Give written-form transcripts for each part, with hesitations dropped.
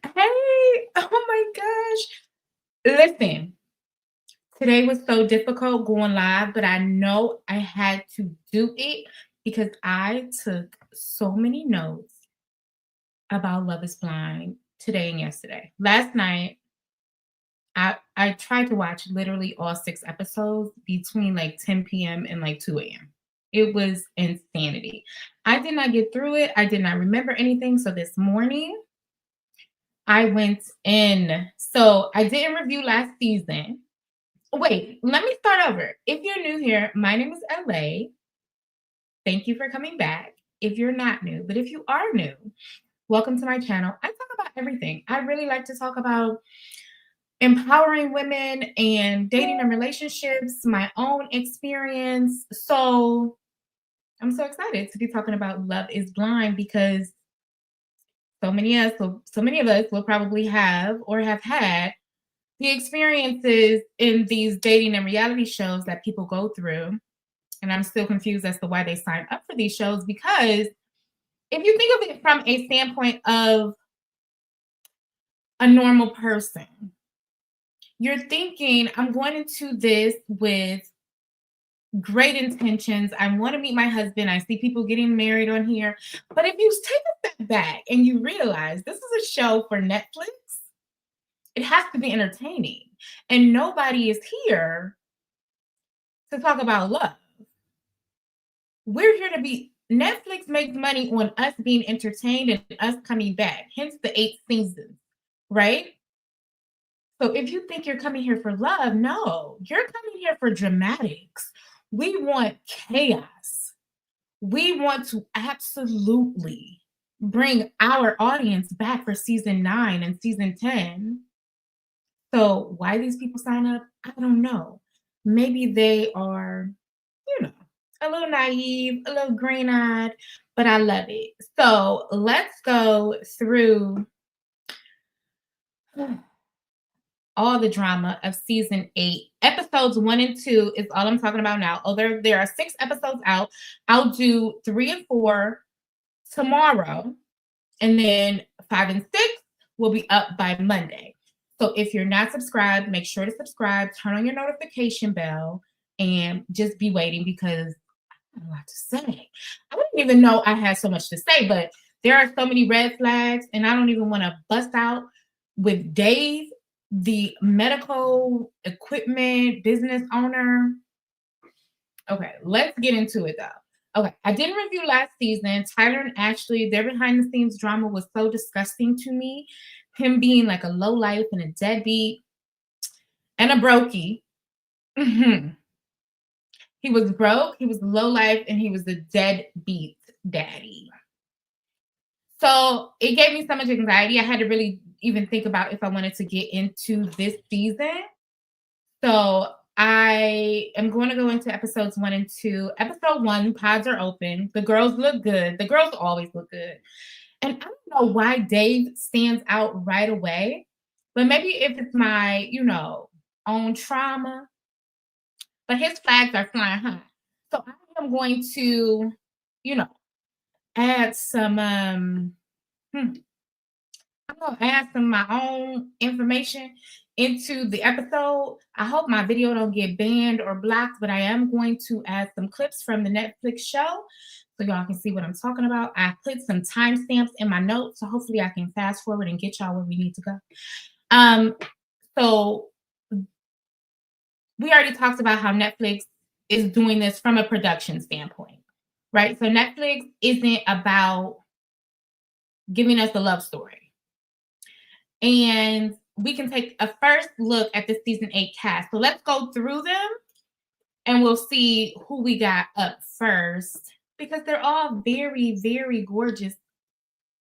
Hey, oh my gosh. Listen, today was so difficult going live, but I know I had to do it because I took so many notes about Love is Blind today and yesterday. Last night, I tried to watch literally all 6 episodes between like 10 p.m. and like 2 a.m. It was insanity. I did not get through it. I did not remember anything. So this morning, I went in. So I didn't review last season. Wait, let me start over. If you're new here, my name is LA. Thank you for coming back. If you're not new, but if you are new, welcome to my channel. I talk about everything. I really like to talk about empowering women and dating and relationships, my own experience. So I'm so excited to be talking about Love is Blind because so many of us will probably have or have had the experiences in these dating and reality shows that people go through. And I'm still confused as to why they sign up for these shows because if you think of it from a standpoint of a normal person, you're thinking, I'm going into this with great intentions. I want to meet my husband. I see people getting married on here. But if you take a step back and you realize this is a show for Netflix, it has to be entertaining. And nobody is here to talk about love. We're here to be Netflix makes money on us being entertained and us coming back, hence the 8 seasons, right? So if you think you're coming here for love, no, you're coming here for dramatics. We want chaos. We want to absolutely bring our audience back for season 9 and season 10. So why these people sign up, I don't know. Maybe they are, you know, a little naive, a little green eyed, but I love it. So let's go through all the drama of season 8. Episodes 1 and 2 is all I'm talking about now. Although there are 6 episodes out, I'll do 3 and 4 tomorrow, and then 5 and 6 will be up by Monday. So if you're not subscribed, make sure to subscribe, turn on your notification bell, and just be waiting because I have a lot to say. I didn't even know I had so much to say, but there are so many red flags, and I don't even want to bust out with Dave, the medical equipment business owner. Okay, let's get into it though. Okay, I didn't review last season. Tyler and Ashley, their behind the scenes drama was so disgusting to me. Him being like a low life and a deadbeat and a brokey. Mhm. He was broke, he was low life, and he was a deadbeat daddy. So it gave me so much anxiety. I had to really even think about if I wanted to get into this season. So I am going to go into episodes 1 and 2. Episode 1, pods are open. The girls look good. The girls always look good. And I don't know why Dave stands out right away, but maybe if it's my, own trauma, but his flags are flying high. So I am going to, you know, add some hmm, I'm gonna add some of my own information into the episode. I hope my video don't get banned or blocked, but I am going to add some clips from the Netflix show so y'all can see what I'm talking about. I put some timestamps in my notes, so hopefully I can fast forward and get y'all where we need to go. So we already talked about how Netflix is doing this from a production standpoint, right? So Netflix isn't about giving us a love story. And we can take a first look at the season 8 cast. So let's go through them and we'll see who we got up first because they're all very, very gorgeous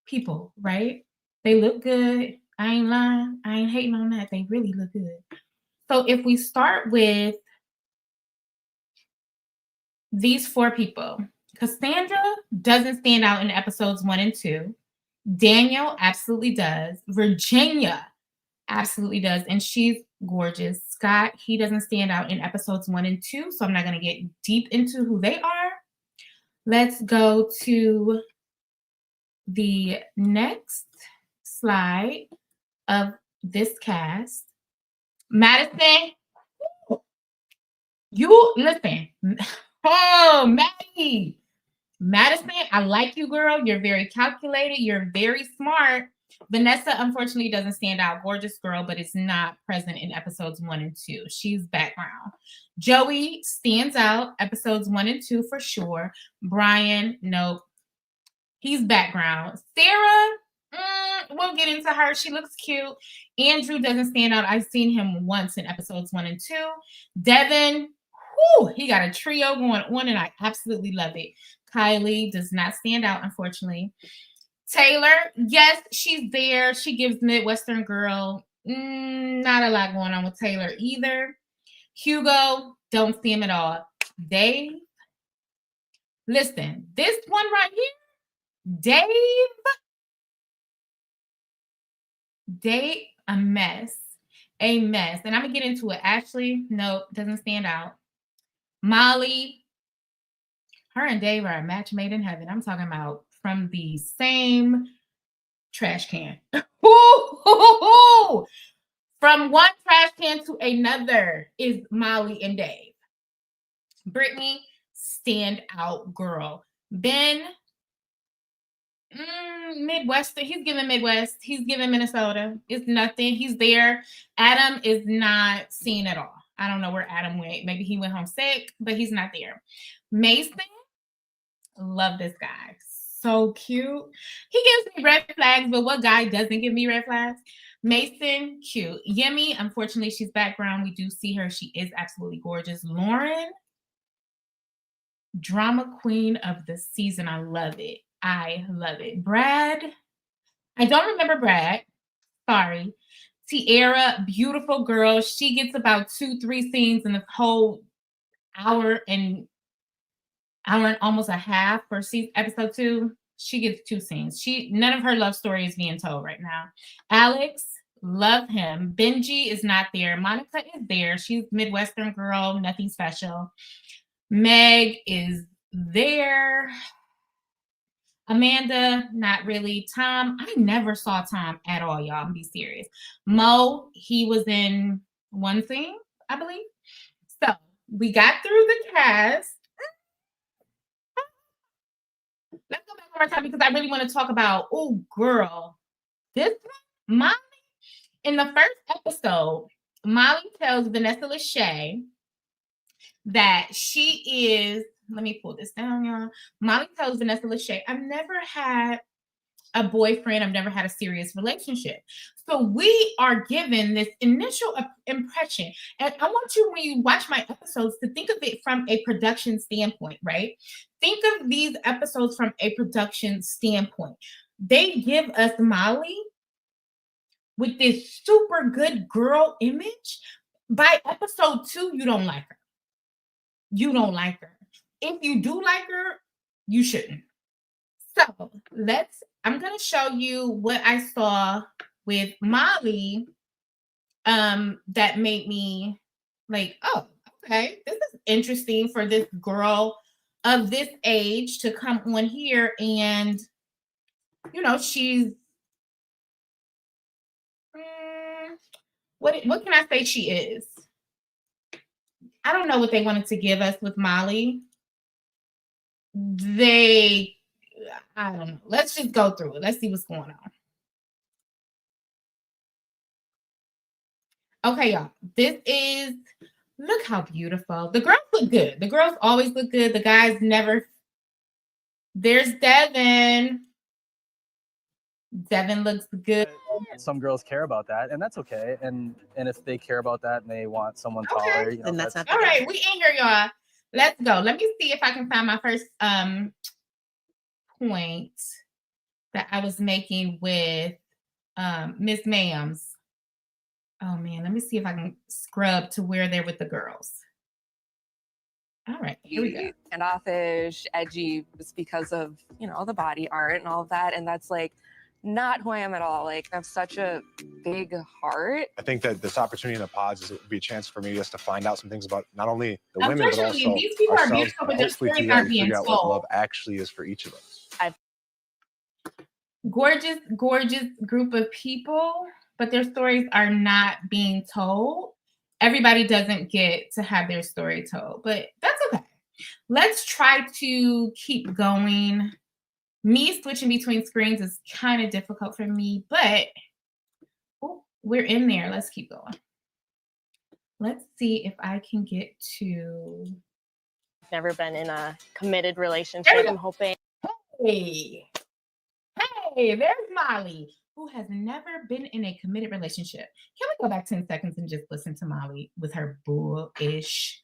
people, right? They look good. I ain't lying. I ain't hating on that. They really look good. So if we start with these 4 people, Cassandra doesn't stand out in episodes 1 and 2. Daniel absolutely does. Virginia absolutely does. And she's gorgeous. Scott, he doesn't stand out in episodes 1 and 2, so I'm not going to get deep into who they are. Let's go to the next slide. of this cast. Madison, you listen. Oh, Maddie. Madison, I like you, girl. You're very calculated. You're very smart. Vanessa, unfortunately, doesn't stand out. Gorgeous girl, but is not present in episodes 1 and 2. She's background. Joey stands out, episodes 1 and 2 for sure. Brian, nope. He's background. Sarah, we'll get into her. She looks cute. Andrew doesn't stand out. I've seen him once in episodes 1 and 2. Devin, he got a trio going on, and I absolutely love it. Kylie does not stand out, unfortunately. Taylor, yes, she's there. She gives Midwestern girl. Not a lot going on with Taylor either. Hugo, don't see him at all. Dave, listen, this one right here, Dave, a mess. And I'm going to get into it. Ashley, nope, doesn't stand out. Molly, her and Dave are a match made in heaven. I'm talking about from the same trash can. From one trash can to another is Molly and Dave. Brittany, stand out girl. Ben, Midwestern. He's giving Midwest. He's giving Minnesota. It's nothing. He's there. Adam is not seen at all. I don't know where Adam went. Maybe he went home sick, but he's not there. Mason, love this guy. So cute. He gives me red flags, but what guy doesn't give me red flags? Mason, cute. Yemi, unfortunately, she's background. We do see her. She is absolutely gorgeous. Lauren, drama queen of the season. I love it. I love it. Brad, I don't remember Brad. Sorry. Tiara, beautiful girl. She gets about 2-3 scenes in the whole hour and almost a half for episode 2. She gets 2 scenes. None of her love story is being told right now. Alex, love him. Benji is not there. Monica is there. She's Midwestern girl, nothing special. Meg is there. Amanda, not really. Tom, I never saw Tom at all, y'all. I'm be serious. Mo, he was in one scene, I believe. So we got through the cast. Let's go back one more time because I really want to talk about, oh, girl. This one, Molly, in the first episode, Molly tells Vanessa Lachey that she is, let me pull this down, y'all. Molly tells Vanessa Lachey, I've never had a boyfriend. I've never had a serious relationship. So we are given this initial impression. And I want you, when you watch my episodes, to think of it from a production standpoint, right? Think of these episodes from a production standpoint. They give us Molly with this super good girl image. By episode 2, you don't like her. You don't like her. If you do like her, you shouldn't. So I'm going to show you what I saw with Molly that made me like, oh, okay, this is interesting for this girl of this age to come on here and, she's, what can I say she is? I don't know what they wanted to give us with Molly. I don't know. Let's just go through it. Let's see what's going on. Okay, y'all. Look how beautiful. The girls look good. The girls always look good. The guys never. There's Devin. Devin looks good. Some girls care about that, and that's okay. And if they care about that and they want someone taller, then that's not all right. We in here, y'all. Let's go. Let me see if I can find my first point that I was making with Miss Ma'ams. Oh man, let me see if I can scrub to where they're with the girls. All right, here we go. Standoffish, edgy, just because of the body art and all of that, and that's like not who I am at all. Like, I have such a big heart. I think that this opportunity in the pods would be a chance for me just to find out some things about not only the women, but also these people ourselves, are beautiful, but their hopefully stories to are being figure out what told. love actually is for each of us. Gorgeous, gorgeous group of people. but their stories are not being told. Everybody doesn't get to have their story told, but that's okay. Let's try to keep going. Me switching between screens is kind of difficult for me, but we're in there. Let's keep going. Let's see if I can get to. Never been in a committed relationship. I'm hoping. Hey, there's Molly, who has never been in a committed relationship. Can we go back 10 seconds and just listen to Molly with her bullish?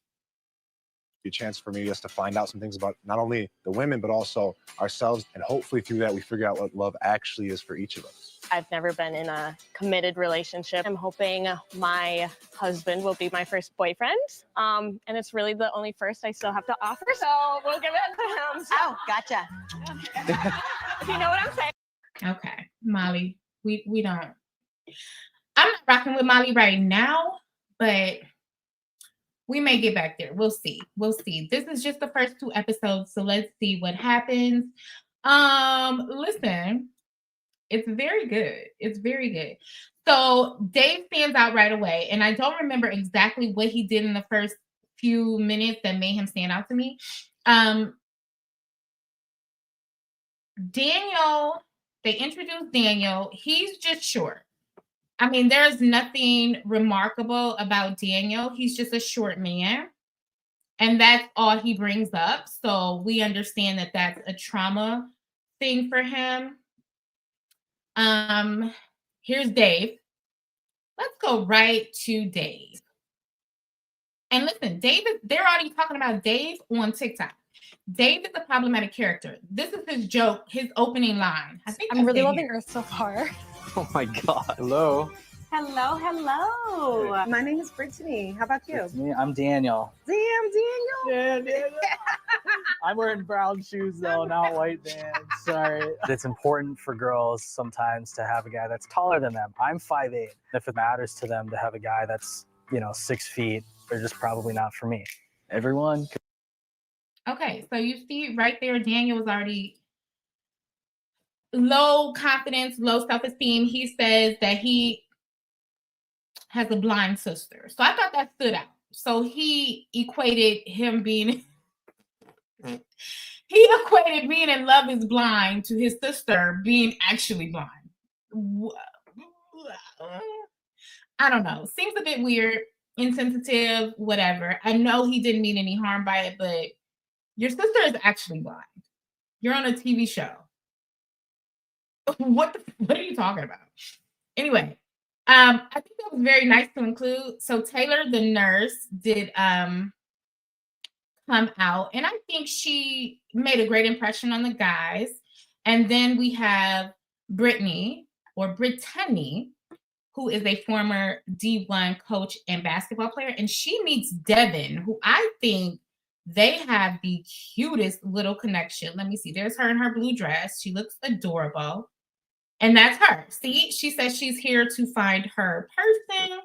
Be a chance for me just to find out some things about not only the women, but also ourselves. And hopefully through that, we figure out what love actually is for each of us. I've never been in a committed relationship. I'm hoping my husband will be my first boyfriend. And it's really the only first I still have to offer. So we'll give it to him. Oh, gotcha. If you know what I'm saying. Okay, Molly, we don't. I'm not rocking with Molly right now, but we may get back there. We'll see. This is just the first 2 episodes, so let's see what happens. Listen, it's very good. So Dave stands out right away, and I don't remember exactly what he did in the first few minutes that made him stand out to me. Daniel, they introduced Daniel. He's just short. I mean, there's nothing remarkable about Daniel. He's just a short man. And that's all he brings up. So we understand that that's a trauma thing for him. Here's Dave. Let's go right to Dave. And listen, they're already talking about Dave on TikTok. Dave is a problematic character. This is his joke, his opening line. I'm really loving Earth so far. Oh my God. Hello. Hello. My name is Brittany. How about you? It's me. I'm Daniel. Damn, Daniel. Yeah, Daniel. I'm wearing brown shoes though, not white bands. Sorry. It's important for girls sometimes to have a guy that's taller than them. I'm 5'8". If it matters to them to have a guy that's, 6 feet, they're just probably not for me. Everyone. Okay, so you see right there, Daniel was already low confidence, low self-esteem. He says that he has a blind sister. So I thought that stood out. So he equated being in love is blind to his sister being actually blind. I don't know. Seems a bit weird, insensitive, whatever. I know he didn't mean any harm by it, but your sister is actually blind. You're on a TV show. What are you talking about? Anyway, I think that was very nice to include. So Taylor, the nurse, did come out, and I think she made a great impression on the guys. And then we have Brittany, who is a former D1 coach and basketball player, and she meets Devin, who I think they have the cutest little connection. Let me see. There's her in her blue dress. She looks adorable. And that's her. See, she says she's here to find her person.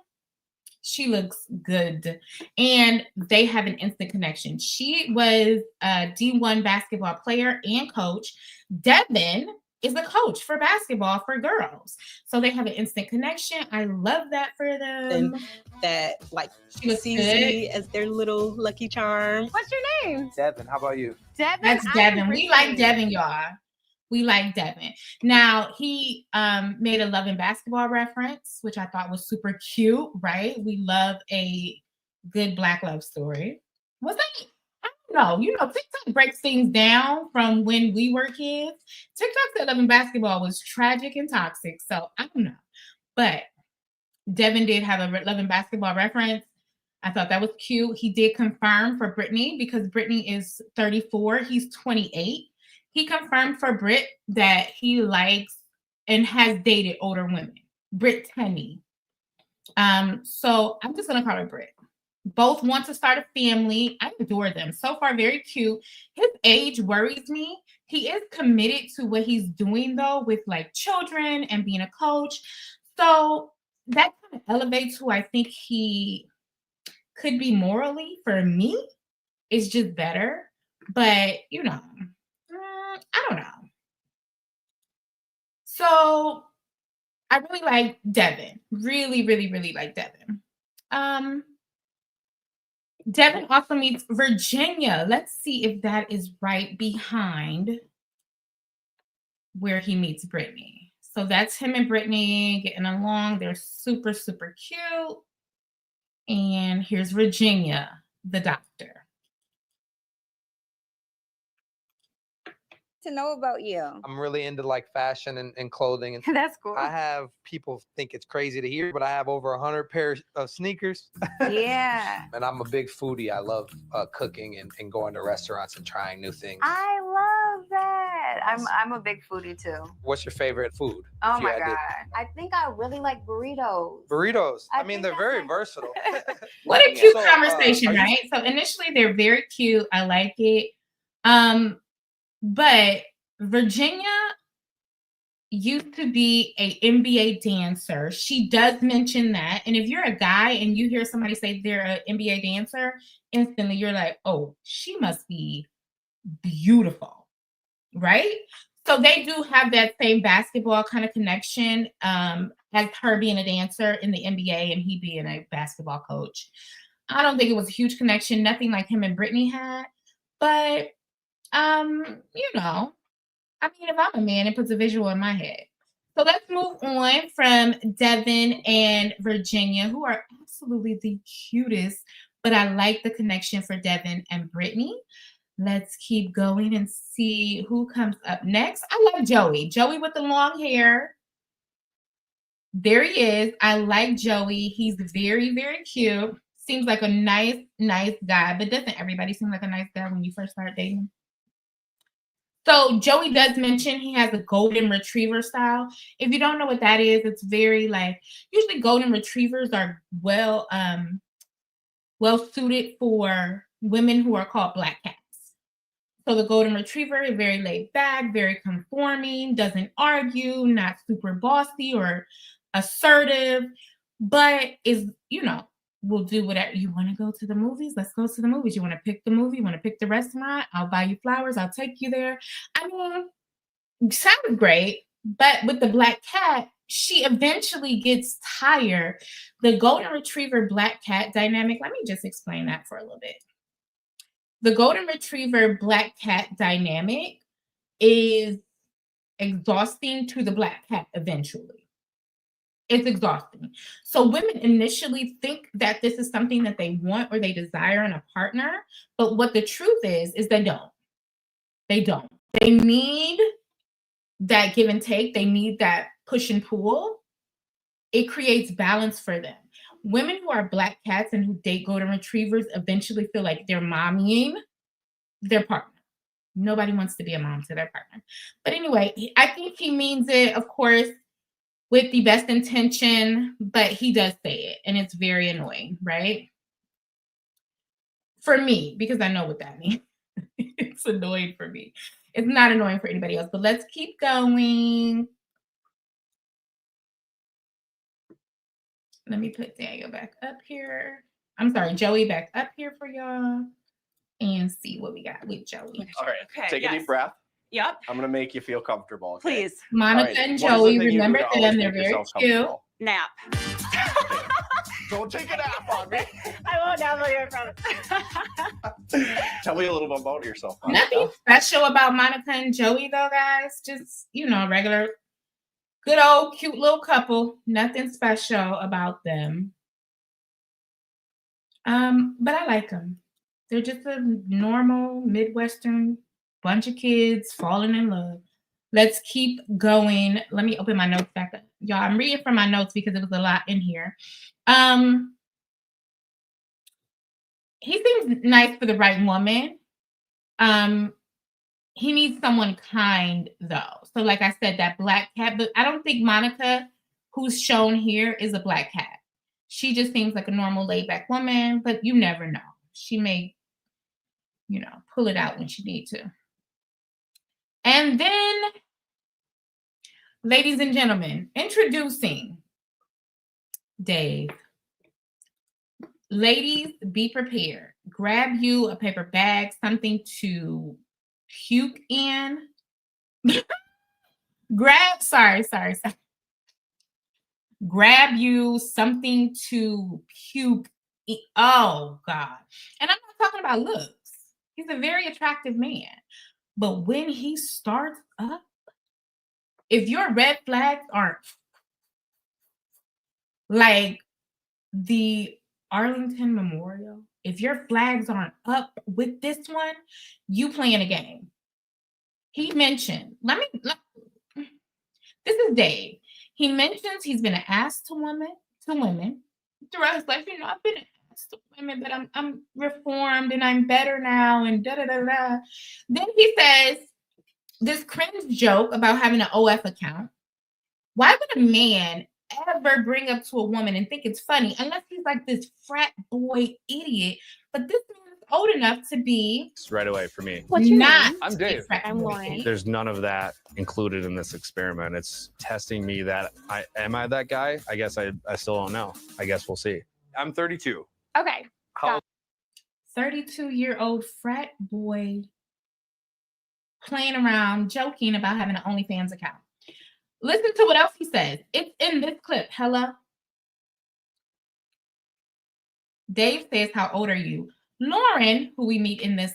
She looks good. And they have an instant connection. She was a D1 basketball player and coach. Devin is a coach for basketball for girls. So they have an instant connection. I love that for them. And that she sees me as their little lucky charm. What's your name? Devin, how about you? Devin. That's Devin. We like Devin, y'all. We like Devin. Now, he made a Love and Basketball reference, which I thought was super cute, right? We love a good Black love story. Was that? I don't know. TikTok breaks things down from when we were kids. TikTok said Love and Basketball was tragic and toxic, so I don't know. But Devin did have a Love and Basketball reference. I thought that was cute. He did confirm for Brittany, because Brittany is 34. He's 28. He confirmed for Britt that he likes and has dated older women. Brittany. So I'm just gonna call her Britt. Both want to start a family. I adore them. So far, very cute. His age worries me. He is committed to what he's doing though, with children and being a coach. So that kind of elevates who I think he could be morally. For me, it's just better. But I don't know. So I really like Devin. Really, really, really like Devin. Devin also meets Virginia. Let's see if that is right behind where he meets Brittany. So that's him and Brittany getting along. They're super, super cute. And here's Virginia, the doctor. To know about you. I'm really into like fashion and clothing. And That's cool. I have people think it's crazy to hear, but I have over 100 pairs of sneakers. Yeah. And I'm a big foodie. I love cooking and going to restaurants and trying new things. I love that. I'm a big foodie too. What's your favorite food? Oh if you my had God. to- I think I really like burritos. Burritos. I mean, think they're that's very like- versatile. What a cute So, conversation, are you- right? So initially they're very cute. I like it. But Virginia used to be a NBA dancer. She does mention that. And if you're a guy and you hear somebody say they're an NBA dancer, instantly you're like, oh, she must be beautiful, right? So they do have that same basketball kind of connection as her being a dancer in the NBA and he being a basketball coach. I don't think it was a huge connection, nothing like him and Brittany had, but you know, I mean, if I'm a man, it puts a visual in my head. So let's move on from Devin and Virginia, who are absolutely the cutest, but I like the connection for Devin and Brittany. Let's keep going and see who comes up next. I love Joey. Joey with the long hair. There he is. I like Joey. He's very, very cute. Seems like a nice guy, but doesn't everybody seem like a nice guy when you first start dating? So Joey does mention he has a golden retriever style. If you don't know what that is, it's very like, usually golden retrievers are well suited for women who are called black cats. So the golden retriever is very laid back, very conforming, doesn't argue, not super bossy or assertive, but is, you know, will do whatever. You want to go to the movies? Let's go to the movies. You want to pick the movie? You want to pick the restaurant? I'll buy you flowers. I'll take you there. I mean, sounds great, but with the black cat, she eventually gets tired. The golden retriever black cat dynamic, let me just explain that for a little bit. The golden retriever black cat dynamic is exhausting to the black cat eventually. It's exhausting. So women initially think that this is something that they want or they desire in a partner, but what the truth is they don't. They don't. They need that give and take. They need that push and pull. It creates balance for them. Women who are black cats and who date golden retrievers eventually feel like they're mommying their partner. Nobody wants to be a mom to their partner. But anyway, I think he means it, of course, with the best intention, but he does say it, and it's very annoying, right? For me, because I know what that means. It's annoying for me. It's not annoying for anybody else, but let's keep going. Let me put Daniel back up here. I'm sorry, Joey back up here for y'all and see what we got with Joey. All right, Okay, take a yes. deep breath. Yep. I'm gonna make you feel comfortable. Okay? Please. Monica All right, and what is the Joey, thing you do remember to always them. They're make very yourself cute. comfortable? Nap. Don't take a nap on me. I won't nap on your promise. Tell me a little bit about yourself. Monica. Nothing special about Monica and Joey, though, guys. Just, you know, regular, good old, cute little couple. Nothing special about them. But I like them. They're just a normal Midwestern bunch of kids falling in love. Let's keep going. Let me open my notes back up. Y'all, I'm reading from my notes because it was a lot in here. He seems nice for the right woman. He needs someone kind, though. So like I said, that black cat, but I don't think Monica, who's shown here, is a black cat. She just seems like a normal laid-back woman, but you never know. She may, you know, pull it out when she needs to. And then, ladies and gentlemen, introducing Dave. Ladies, be prepared. Grab you a paper bag, something to puke in. Sorry. grab you, something to puke. Oh God. And I'm not talking about looks. He's a very attractive man. But when he starts up, if your red flags aren't like the Arlington Memorial, if your flags aren't up with this one, you playing a game. He mentioned, this is Dave. He mentions he's been asked to women throughout his life. I've been asked to women that I'm reformed and I'm better now and da da da da. Then he says this cringe joke about having an OF account. Why would a man ever bring up to a woman and think it's funny unless he's like this frat boy idiot? But this man is old enough to be right away for me. What's your not. name? I'm Dave. I'm Lauren. There's none of that included in this experiment. It's testing me that am I that guy? I guess I still don't know. I guess we'll see. I'm 32. Okay. How 32-year-old frat boy playing around, joking about having an OnlyFans account. Listen to what else he says. It's in this clip. Hello. Dave says, how old are you? Lauren, who we meet in this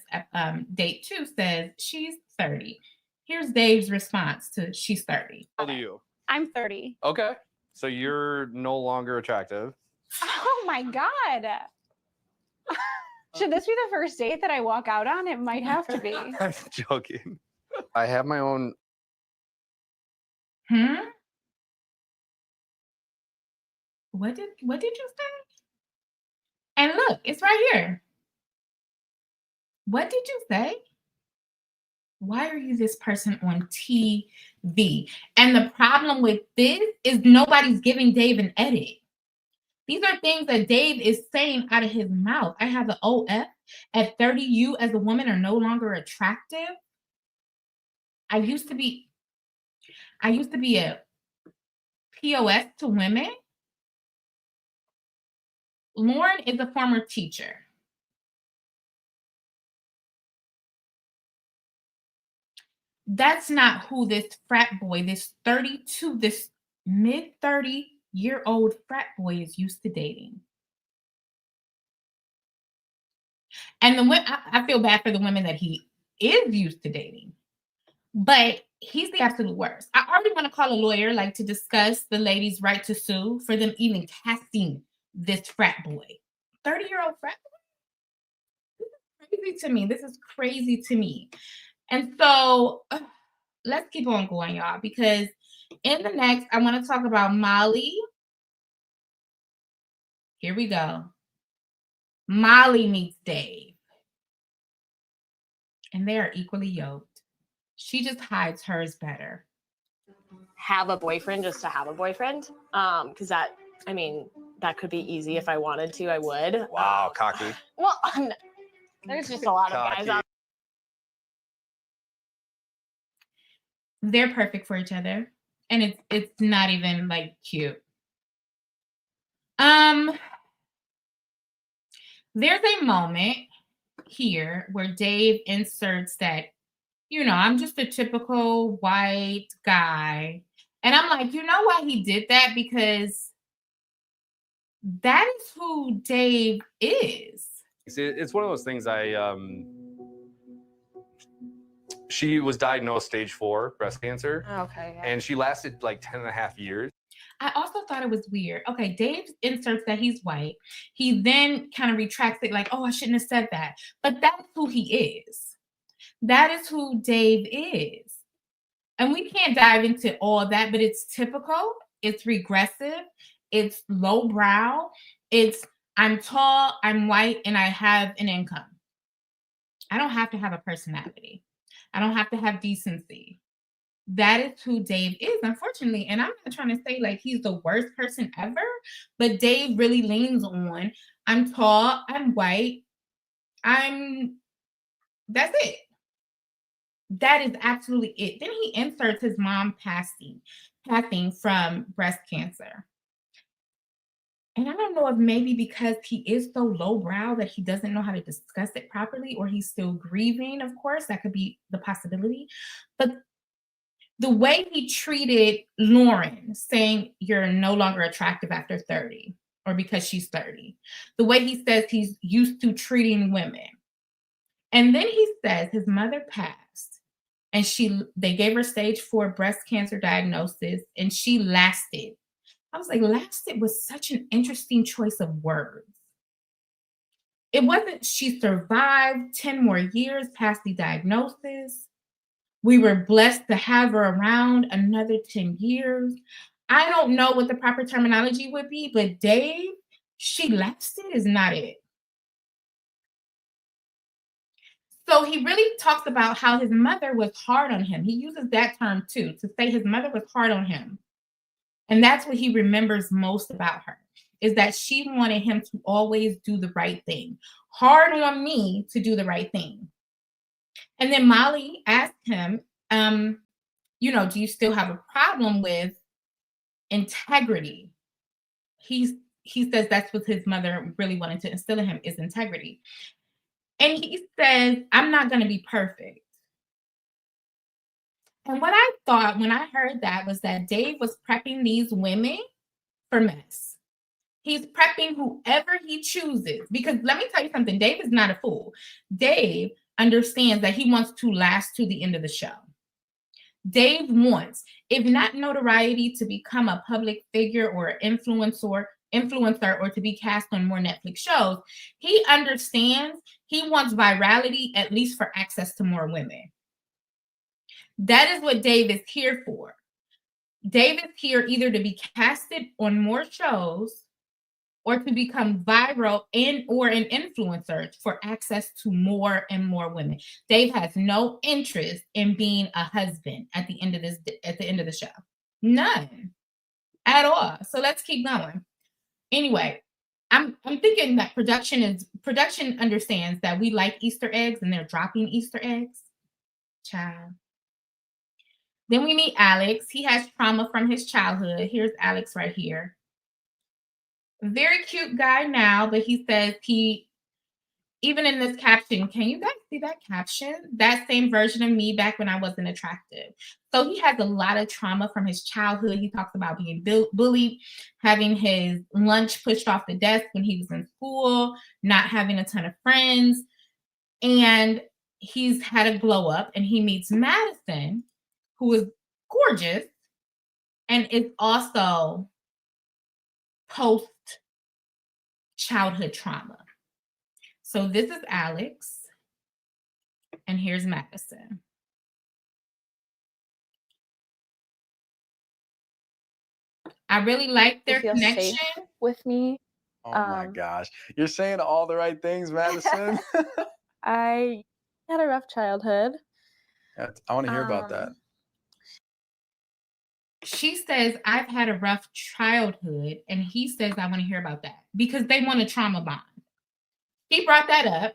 date too, says she's 30. Here's Dave's response to she's 30. old are you? I'm 30. Okay. So you're no longer attractive. Oh my God. Should this be the first date that I walk out on? It might have to be. I'm joking. I have my own. What did you say? And look, it's right here. What did you say? Why are you this person on TV? And the problem with this is nobody's giving Dave an edit. These are things that Dave is saying out of his mouth. I have an OF. At 30, you as a woman are no longer attractive. I used to be a POS to women. Lauren is a former teacher. That's not who this frat boy, this mid 30-year-old frat boy is used to dating. And I feel bad for the women that he is used to dating, but he's the absolute worst. I already want to call a lawyer, like, to discuss the lady's right to sue for them even casting this frat boy. 30-year-old frat boy? This is crazy to me. This is crazy to me. And so let's keep on going, y'all, because in the next, I want to talk about Molly. Here we go. Molly meets Dave. And they are equally yoked. She just hides hers better. Have a boyfriend just to have a boyfriend. Because that could be easy if I wanted to, I would. Wow, cocky. Well, there's just a lot of guys out. They're perfect for each other. And it's not even like cute. There's a moment here where Dave inserts that, I'm just a typical white guy. And I'm like, you know why he did that? Because that is who Dave is. It's one of those things she was diagnosed stage 4 breast cancer. Okay. Yeah. And she lasted like 10 and a half years. I also thought it was weird. Okay, Dave inserts that he's white. He then kind of retracts it like, oh, I shouldn't have said that. But that's who he is. That is who Dave is. And we can't dive into all that, but it's typical. It's regressive. It's lowbrow. It's I'm tall, I'm white, and I have an income. I don't have to have a personality. I don't have to have decency. That is who Dave is, unfortunately. And I'm not trying to say like he's the worst person ever, but Dave really leans on I'm tall, I'm white, that's it. That is absolutely it. Then he inserts his mom passing from breast cancer. And I don't know if maybe because he is so lowbrow that he doesn't know how to discuss it properly, or he's still grieving, of course. That could be the possibility. But The way he treated Lauren, saying you're no longer attractive after 30 or because she's 30. The way he says he's used to treating women. And then he says his mother passed and they gave her stage 4 breast cancer diagnosis and she lasted. I was like, lasted was such an interesting choice of words. It wasn't she survived 10 more years past the diagnosis. We were blessed to have her around another 10 years. I don't know what the proper terminology would be, but Dave, she lasted is not it. So he really talks about how his mother was hard on him. He uses that term too, to say his mother was hard on him. And that's what he remembers most about her, is that she wanted him to always do the right thing. Hard on me to do the right thing. And then Molly asked him, do you still have a problem with integrity? He says that's what his mother really wanted to instill in him, is integrity. And he says, I'm not going to be perfect. And what I thought when I heard that was that Dave was prepping these women for mess. He's prepping whoever he chooses. Because let me tell you something, Dave is not a fool. Dave understands that he wants to last to the end of the show. Dave wants, if not notoriety, to become a public figure or influencer or to be cast on more Netflix shows. He understands he wants virality, at least for access to more women. That is what Dave is here for. Dave is here either to be casted on more shows or to become viral or an influencer for access to more and more women. Dave has no interest in being a husband at the end of the show. None at all. So let's keep going. Anyway, I'm thinking that production understands that we like Easter eggs and they're dropping Easter eggs. Child. Then we meet Alex. He has trauma from his childhood. Here's Alex right here. Very cute guy now, but he says even in this caption, can you guys see that caption? That same version of me back when I wasn't attractive. So he has a lot of trauma from his childhood. He talks about being bullied, having his lunch pushed off the desk when he was in school, not having a ton of friends. And he's had a glow up and he meets Madison, who is gorgeous and is also post childhood trauma. So this is Alex, and here's Madison. I really like their connection with me. Oh my gosh. You're saying all the right things, Madison. I had a rough childhood. I want to hear about that. She says, I've had a rough childhood, and he says, I want to hear about that because they want a trauma bond. He brought that up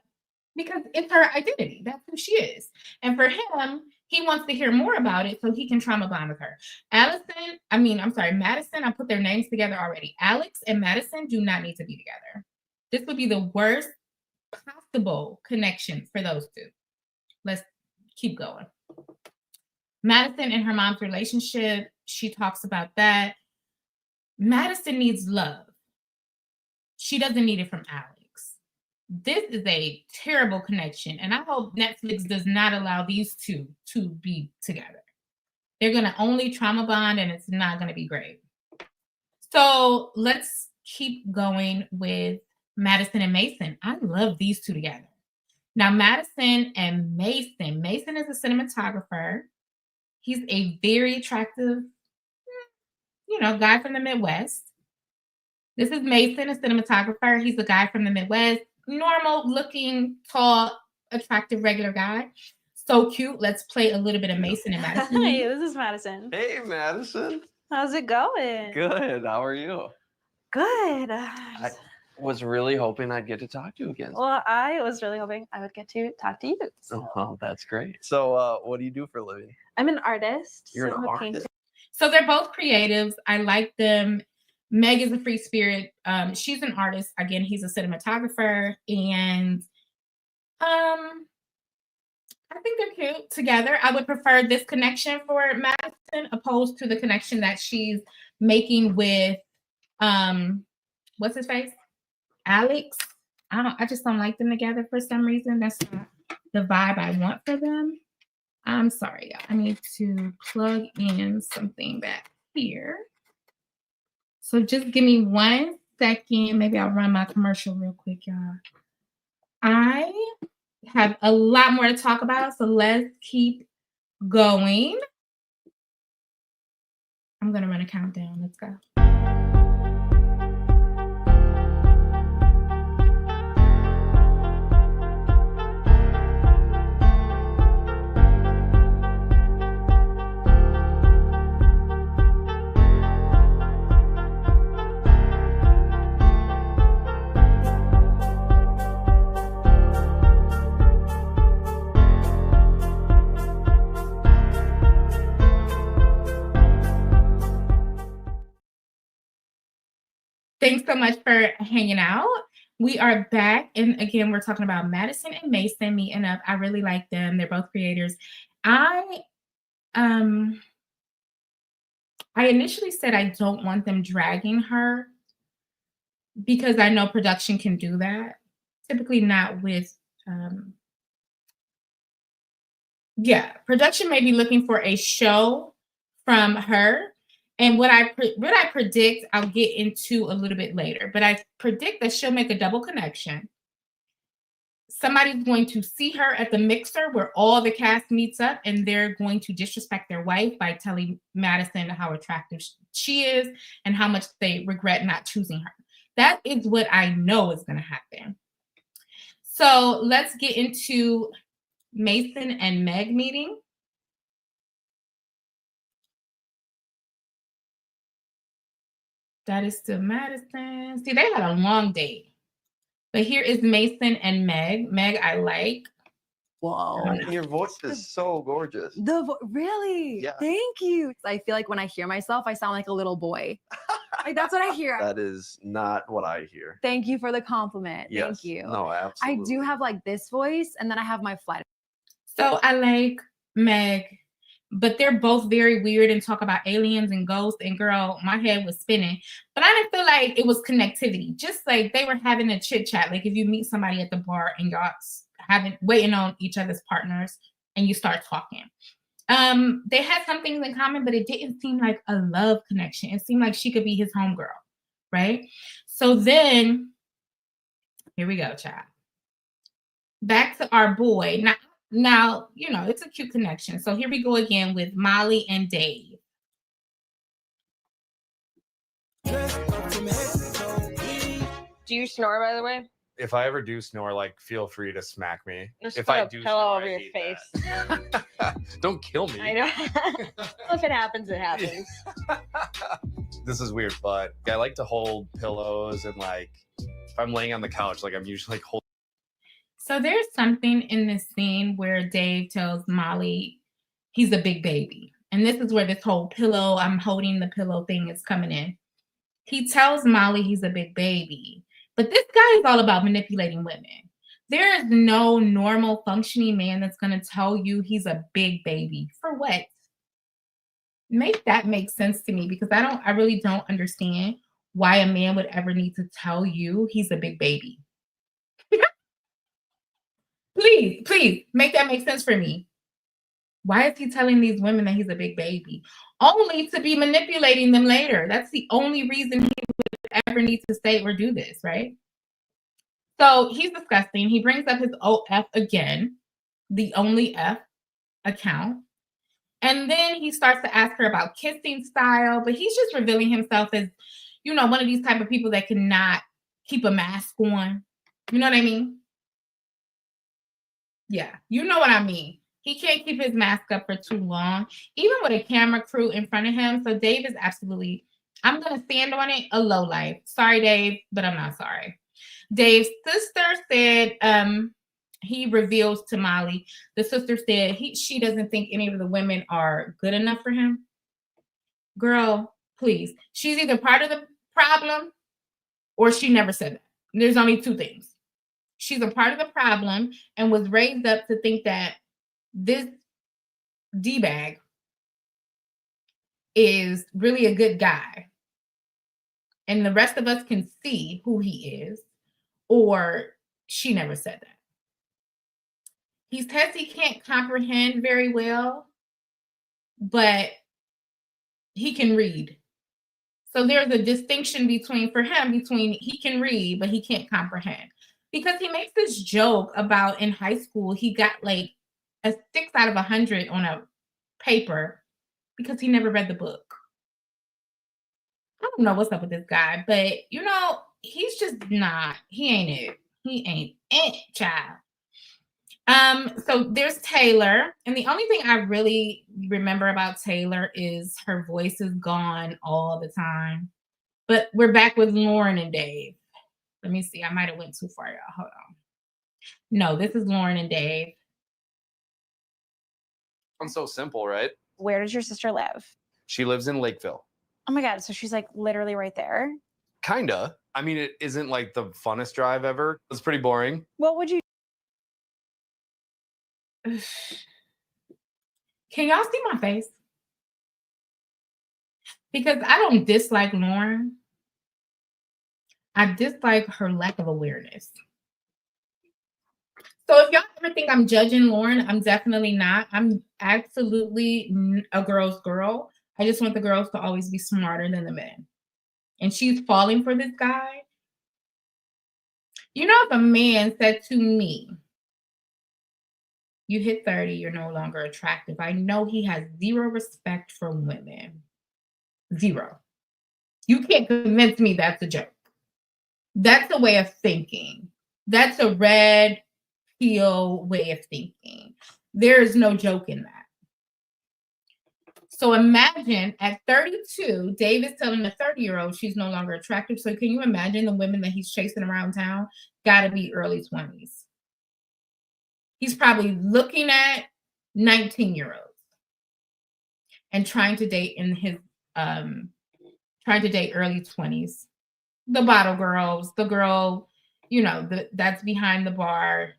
because it's her identity. That's who she is. And for him, he wants to hear more about it so he can trauma bond with her. Madison, I put their names together already. Alex and Madison do not need to be together. This would be the worst possible connection for those two. Let's keep going. Madison and her mom's relationship, she talks about that. Madison needs love. She doesn't need it from Alex. This is a terrible connection, and I hope Netflix does not allow these two to be together. They're going to only trauma bond, and it's not going to be great. So let's keep going with Madison and Mason. I love these two together. Now, Madison and Mason. Mason is a cinematographer. He's a very attractive, guy from the Midwest. This is Mason, a cinematographer. He's a guy from the Midwest. Normal looking, tall, attractive, regular guy. So cute. Let's play a little bit of Mason and Madison. Hey, this is Madison. Hey, Madison. How's it going? Good. How are you? Good. I was really hoping I'd get to talk to you again. Well, I was really hoping I would get to talk to you. So. Oh, that's great. So, what do you do for a living? I'm an artist. You're an artist. Painting. So they're both creatives. I like them. Meg is a free spirit. She's an artist. Again, he's a cinematographer. And I I think they're cute together. I would prefer this connection for Madison opposed to the connection that she's making with what's his face? Alex. I just don't like them together for some reason. That's not the vibe I want for them. I'm sorry, y'all. I need to plug in something back here. So just give me 1 second. Maybe I'll run my commercial real quick, y'all. I have a lot more to talk about, so let's keep going. I'm gonna run a countdown. Let's go. Thanks so much for hanging out. We are back. And again, we're talking about Madison and Mason meeting up. I really like them. They're both creators. I initially said I don't want them dragging her because I know production can do that. Typically not with, production may be looking for a show from her. And what I predict, I'll get into a little bit later, but I predict that she'll make a double connection. Somebody's going to see her at the mixer where all the cast meets up, and they're going to disrespect their wife by telling Madison how attractive she is and how much they regret not choosing her. That is what I know is going to happen. So let's get into Mason and Meg meeting. That is still Madison. See, they had a long date. But here is Mason and Meg. Meg, I like. Whoa. Your voice is so gorgeous. Really? Yeah. Thank you. I feel like when I hear myself, I sound like a little boy. Like that's what I hear. That is not what I hear. Thank you for the compliment. Yes. Thank you. No, absolutely. I do have like this voice, and then I have my flat. So I like Meg, but they're both very weird and talk about aliens and ghosts. And girl, my head was spinning. But I didn't feel like it was connectivity. Just like they were having a chit chat. Like if you meet somebody at the bar and y'all waiting on each other's partners and you start talking. They had some things in common, but it didn't seem like a love connection. It seemed like she could be his homegirl, right? So then, here we go, child. Back to our boy. Now, you know, it's a cute connection. So here we go again with Molly and Dave. Do you snore, by the way? If I ever do snore, like, feel free to smack me. Just If put I a do pillow snore, over I your hate face. that. Don't kill me. I know. If it happens, it happens. This is weird, but I like to hold pillows and like if I'm laying on the couch, like I'm usually like holding. So there's something in this scene where Dave tells Molly he's a big baby. And this is where this whole pillow, I'm holding the pillow thing is coming in. He tells Molly he's a big baby. But this guy is all about manipulating women. There is no normal functioning man that's going to tell you he's a big baby. For what? Make that make sense to me, because I really don't understand why a man would ever need to tell you he's a big baby. Please make that make sense for me. Why is he telling these women that he's a big baby? Only to be manipulating them later. That's the only reason he would ever need to say or do this, right? So he's disgusting. He brings up his OF again, the only F account. And then he starts to ask her about kissing style, but he's just revealing himself as, you know, one of these type of people that cannot keep a mask on. You know what I mean? Yeah, you know what I mean. He can't keep his mask up for too long, even with a camera crew in front of him. So Dave is absolutely, I'm going to stand on it, a low life. Sorry, Dave, but I'm not sorry. Dave's sister said, he reveals to Molly, the sister said she doesn't think any of the women are good enough for him. Girl, please. She's either part of the problem or she never said that. There's only two things. She's a part of the problem and was raised up to think that this D-bag is really a good guy, and the rest of us can see who he is, or she never said that. He says he can't comprehend very well, but he can read. So there's a distinction for him between he can read, but he can't comprehend. Because he makes this joke about in high school, he got like a 6 out of 100 on a paper because he never read the book. I don't know what's up with this guy, but he's just not. He ain't it. He ain't it, child. So there's Taylor, and the only thing I really remember about Taylor is her voice is gone all the time. But we're back with Lauren and Dave. Let me see. I might have went too far, y'all. Hold on. No, this is Lauren and Dave. I'm so simple, right? Where does your sister live? She lives in Lakeville. Oh my God. So she's like literally right there. Kinda. I mean, it isn't like the funnest drive ever. It's pretty boring. What would you? Can y'all see my face? Because I don't dislike Lauren. I dislike her lack of awareness. So if y'all ever think I'm judging Lauren, I'm definitely not. I'm absolutely a girl's girl. I just want the girls to always be smarter than the men. And she's falling for this guy. If a man said to me, you hit 30, you're no longer attractive, I know he has zero respect for women. Zero. You can't convince me that's a joke. That's a way of thinking. That's a red pill way of thinking. There is no joke in that. So imagine at 32, Dave is telling a 30-year-old she's no longer attractive. So can you imagine the women that he's chasing around town? Got to be early 20s. He's probably looking at 19-year-olds and trying to date early 20s. The bottle girls, the girl, that's behind the bar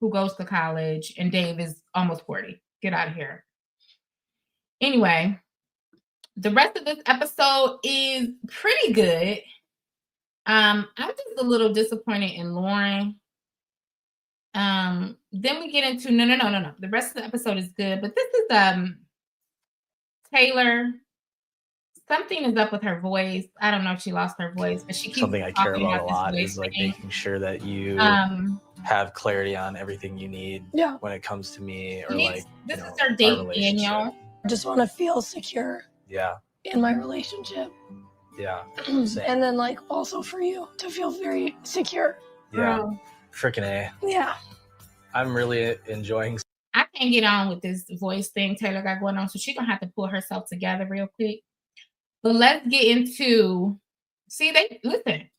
who goes to college, and Dave is almost 40. Get out of here. Anyway, the rest of this episode is pretty good. I'm just a little disappointed in Lauren. Then we get into no. The rest of the episode is good, but this is Taylor. Something is up with her voice. I don't know if she lost her voice, but she keeps Something I care talking about a lot this is like thing. making sure that you have clarity on everything you need when it comes to me or This is her date, Daniel. I just want to feel secure Yeah. in my relationship. Yeah. And then also for you to feel very secure. Yeah. Freaking A. Yeah. I'm really enjoying. I can't get on with this voice thing Taylor got going on, so she's gonna have to pull herself together real quick. But let's get into listen.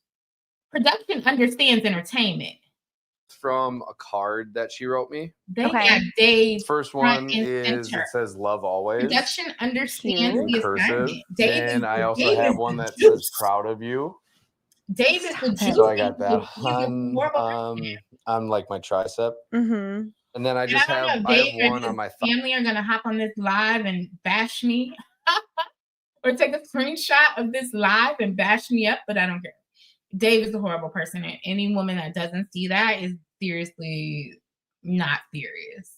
Production understands entertainment. From a card that she wrote me. They got Dave. First front one and is center. it says love always. Production understands in the cursive. assignment. Dave And I also Dave have is one the that juice. says proud of you. Dave is the juice. So I got that He's a horrible on like my tricep. Mm-hmm. And then I And just I don't have know, I Dave have and one on his my thumb. family are gonna hop on this live and bash me, or take a screenshot of this live and bash me up. But I don't care. Dave is a horrible person, and any woman that doesn't see that is seriously not serious.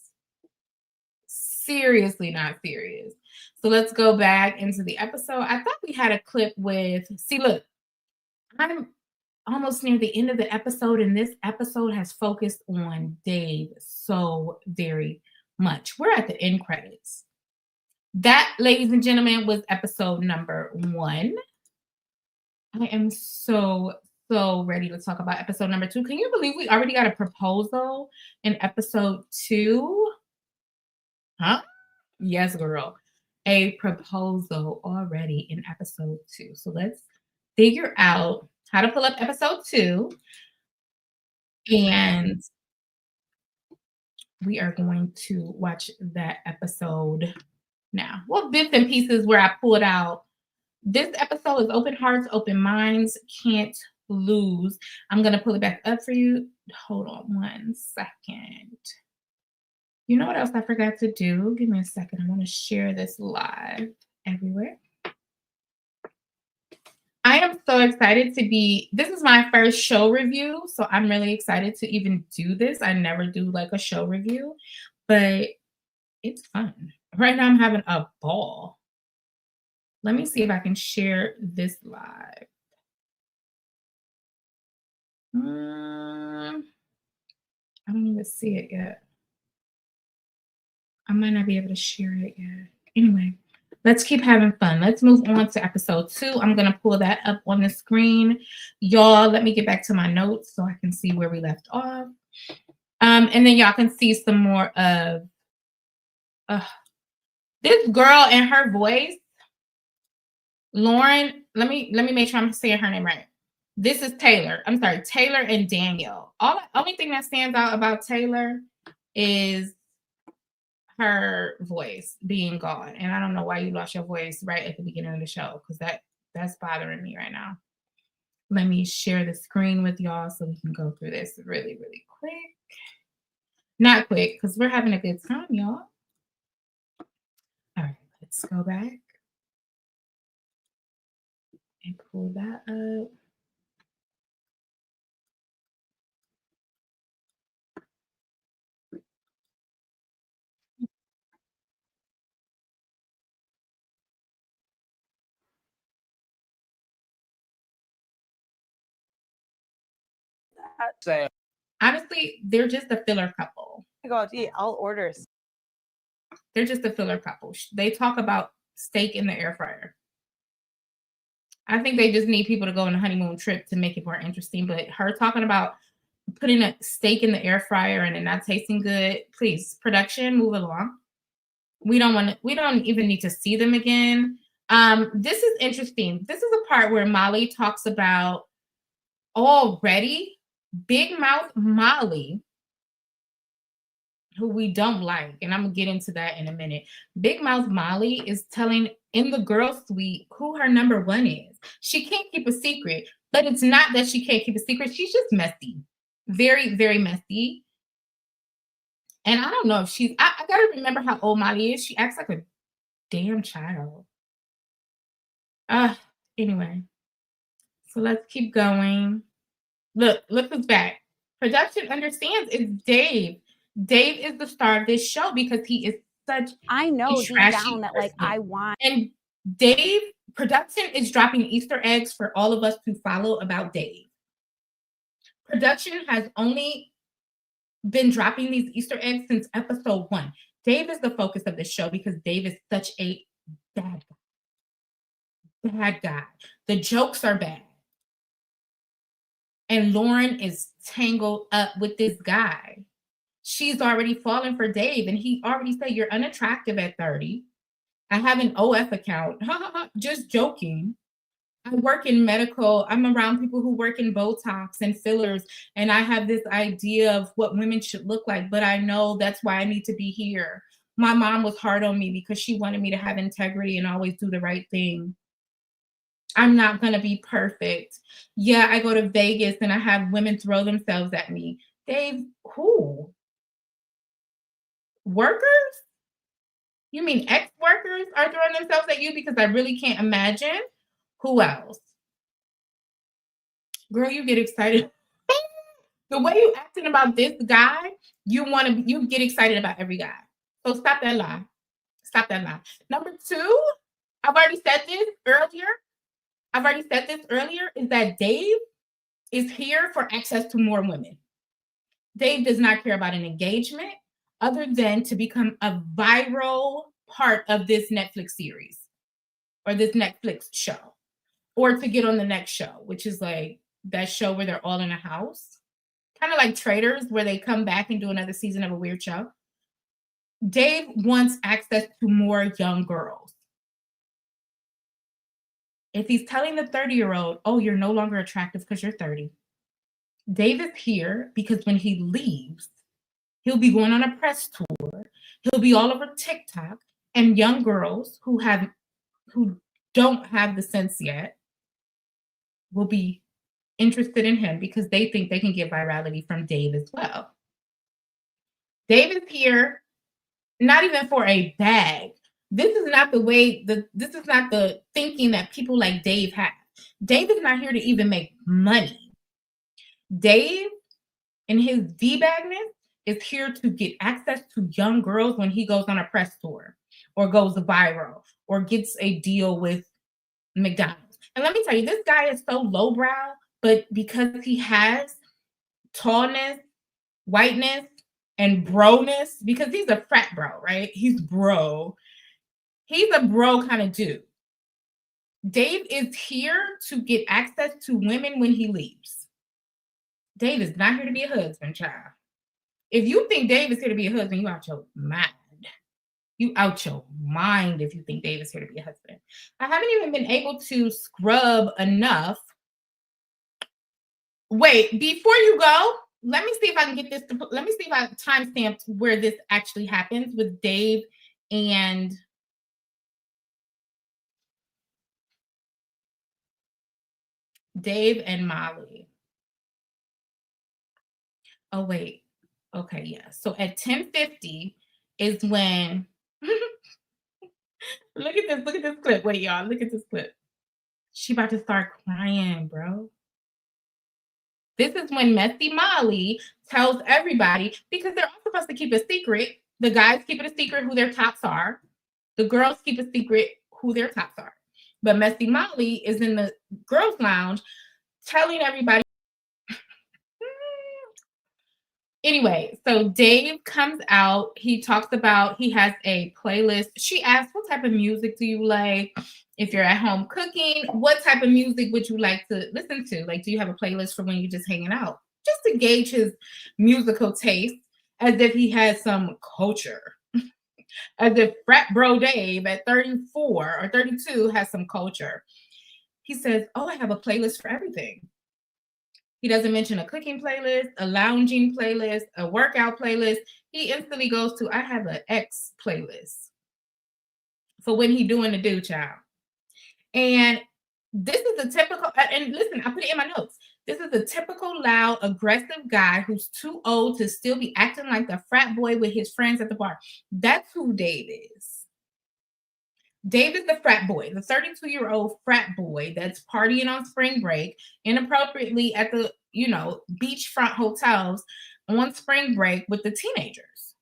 Seriously not serious. So let's go back into the episode. I thought we had a clip with. See, look, I'm almost near the end of the episode, and this episode has focused on Dave so very much. We're at the end credits. That, ladies and gentlemen, was episode number 1. I am so ready to talk about episode number 2. Can you believe we already got a proposal in episode 2? Huh? Yes, girl. A proposal already in episode 2. So let's figure out how to pull up episode 2. And we are going to watch that episode now. Well, bits and pieces where I pulled out. This episode is Open Hearts, Open Minds, Can't Lose. I'm going to pull it back up for you. Hold on one second. You know what else I forgot to do? Give me a second. I want to share this live everywhere. I am so excited to be, this is my first show review, so I'm really excited to even do this. I never do like a show review, but it's fun. Right now I'm having a ball. Let me see if I can share this live. I don't even see it yet. I might not be able to share it yet. Anyway, let's keep having fun. Let's move on to episode 2. I'm going to pull that up on the screen. Y'all, let me get back to my notes so I can see where we left off. And then y'all can see some more of this girl and her voice. Lauren, let me make sure I'm saying her name right. This is Taylor. I'm sorry, Taylor and Daniel. Only thing that stands out about Taylor is her voice being gone. And I don't know why you lost your voice right at the beginning of the show, because that's bothering me right now. Let me share the screen with y'all so we can go through this really, really quick. Not quick, because we're having a good time, y'all. All right, let's go back and pull that up. Say. Honestly, they're just a filler couple. Oh my God, yeah, all orders. They're just a filler couple. They talk about steak in the air fryer. I think they just need people to go on a honeymoon trip to make it more interesting. But her talking about putting a steak in the air fryer and it not tasting good, please, production, move along. We don't even need to see them again. This is interesting. This is a part where Molly talks about already Big Mouth Molly, who we don't like, and I'm gonna get into that in a minute. Big Mouth Molly is telling in the girl suite who her number 1 is. She can't keep a secret, but it's not that she can't keep a secret. She's just messy. Very, very messy. And I don't know if she's, I gotta remember how old Molly is. She acts like a damn child. Anyway. So let's keep going. Look who's back. Production understands it's Dave. Dave is the star of this show because he is such I know a deep trashy down that like person. I want. And Dave, production is dropping Easter eggs for all of us to follow about Dave. Production has only been dropping these Easter eggs since episode 1. Dave is the focus of the show because Dave is such a bad guy. Bad guy. The jokes are bad. And Lauren is tangled up with this guy. She's already fallen for Dave, and he already said, you're unattractive at 30. I have an OF account. Just joking. I work in medical. I'm around people who work in Botox and fillers, and I have this idea of what women should look like, but I know that's why I need to be here. My mom was hard on me because she wanted me to have integrity and always do the right thing. I'm not going to be perfect. Yeah, I go to Vegas and I have women throw themselves at me. Dave, who? Workers? You mean ex-workers are throwing themselves at you? Because I really can't imagine. Who else? Girl, you get excited. The way you acting about this guy, you get excited about every guy. So stop that lie. Stop that lie. Number 2, I've already said this earlier, is that Dave is here for access to more women. Dave does not care about an engagement other than to become a viral part of this Netflix series or this Netflix show, or to get on the next show, which is like that show where they're all in a house, kind of like Traitors, where they come back and do another season of a weird show. Dave wants access to more young girls. If he's telling the 30-year-old, oh, you're no longer attractive because you're 30, Dave is here because when he leaves, he'll be going on a press tour. He'll be all over TikTok, and young girls who don't have the sense yet will be interested in him because they think they can get virality from Dave as well. Dave is here not even for a bag. This is not the way, this is not the thinking that people like Dave have. Dave is not here to even make money. Dave, in his D-bagness, is here to get access to young girls when he goes on a press tour or goes viral or gets a deal with McDonald's. And let me tell you, this guy is so lowbrow, but because he has tallness, whiteness, and broness, because he's a frat bro, right? He's bro. He's a bro kind of dude. Dave is here to get access to women when he leaves. Dave is not here to be a husband, child. If you think Dave is here to be a husband, you out your mind. You out your mind if you think Dave is here to be a husband. I haven't even been able to scrub enough. Wait, before you go, let me see if I can get this. Let me see if I timestamped where this actually happens with Dave and Molly. Oh, wait. Okay, yeah. So at 10:50 is when look at this clip. Wait, y'all, look at this clip. She about to start crying, bro. This is when Messy Molly tells everybody, because they're all supposed to keep a secret. The guys keep it a secret who their tops are. The girls keep a secret who their tops are. But Messy Molly is in the girls' lounge telling everybody. Anyway, so Dave comes out. He talks about he has a playlist. She asks, what type of music do you like? If you're at home cooking, what type of music would you like to listen to? Like, do you have a playlist for when you're just hanging out? Just to gauge his musical taste, as if he has some culture. As if frat bro Dave at 34 or 32 has some culture. He says, oh, I have a playlist for everything. He doesn't mention a cooking playlist, a lounging playlist, a workout playlist. He instantly goes to, I have an X playlist for when he doing the do, child. And this is a typical, and listen, I put it in my notes. This is a typical loud, aggressive guy who's too old to still be acting like a frat boy with his friends at the bar. That's who Dave is. Dave is the frat boy, the 32-year-old frat boy that's partying on spring break inappropriately at the, beachfront hotels on spring break with the teenagers.